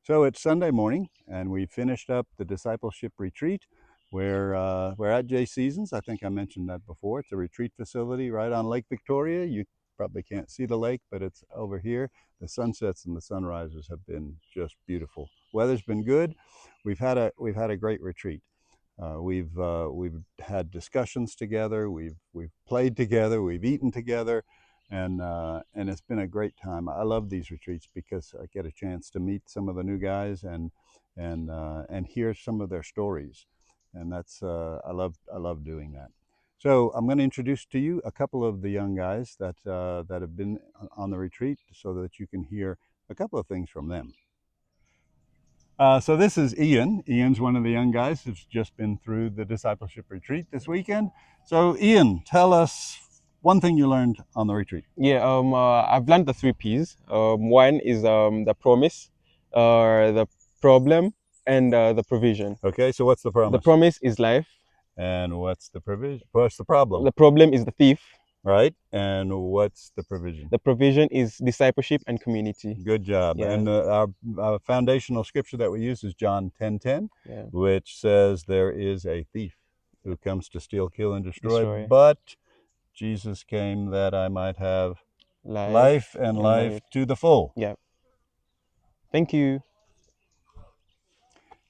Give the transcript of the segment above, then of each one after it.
So it's Sunday morning, and we finished up the discipleship retreat. We're at Jay Seasons. I think I mentioned that before. It's a retreat facility right on Lake Victoria. You probably can't see the lake, but it's over here. The sunsets and the sunrises have been just beautiful. Weather's been good. We've had a great retreat. We've had discussions together. We've played together. We've eaten together, and it's been a great time. I love these retreats because I get a chance to meet some of the new guys and hear some of their stories, and that's I love doing that. So I'm going to introduce to you a couple of the young guys that have been on the retreat, so that you can hear a couple of things from them. So this is Ian. Ian's one of the young guys who's just been through the discipleship retreat this weekend. So Ian, tell us one thing you learned on the retreat. Yeah, I've learned the three P's. One is the promise, the problem, and the provision. Okay, so what's the The promise? promise is life. And what's the provision? What's the problem? The problem is the thief. Right? And what's the provision? The provision is discipleship and community. Good job. Yeah, And our foundational scripture that we use is John 10:10, yeah. which says there is a thief who comes to steal, kill, and destroy, Destroy but Jesus came that I might have life life and and life life. to the full. Yeah. Thank you.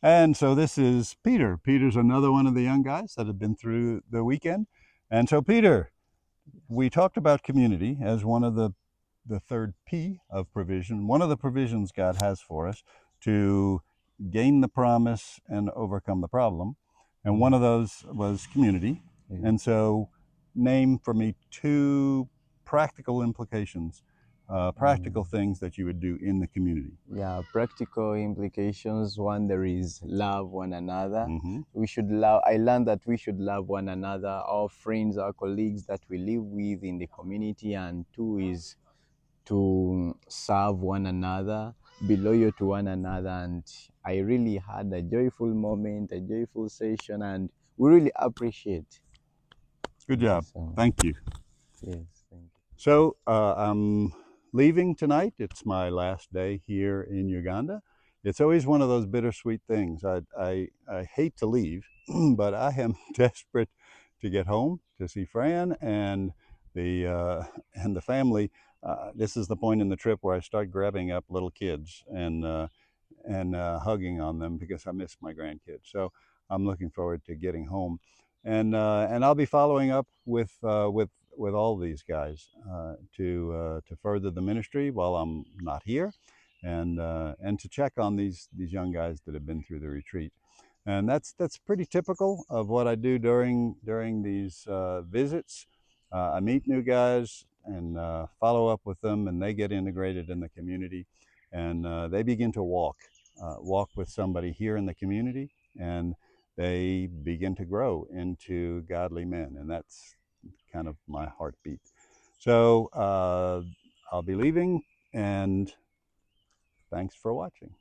And so this is Peter. Peter's another one of the young guys that have been through the weekend. And so, Peter, we talked about community as one of the third P of provision, one of the provisions God has for us to gain the promise and overcome the problem. And one of those was community. And so, name for me two practical implications, practical things that you would do in the community. Yeah, practical implications. One, there is love one another. Mm-hmm. We should love. I learned that we should love one another, our friends, our colleagues that we live with in the community. And two is to serve one another, be loyal to one another. And I really had a joyful moment, a joyful session, and we really appreciate. Good job. So, Thank you. yes, thank you. So I'm leaving tonight. It's my last day here in Uganda. It's always one of those bittersweet things. I hate to leave, but I am desperate to get home to see Fran and the family. This is the point in the trip where I start grabbing up little kids and hugging on them because I miss my grandkids. So I'm looking forward to getting home, and I'll be following up with all these guys to further the ministry while I'm not here, and to check on these young guys that have been through the retreat. And that's pretty typical of what I do during these visits. I meet new guys and follow up with them, and they get integrated in the community, and they begin to walk with somebody here in the community, and they begin to grow into godly men, and that's kind of my heartbeat. So I'll be leaving, and thanks for watching.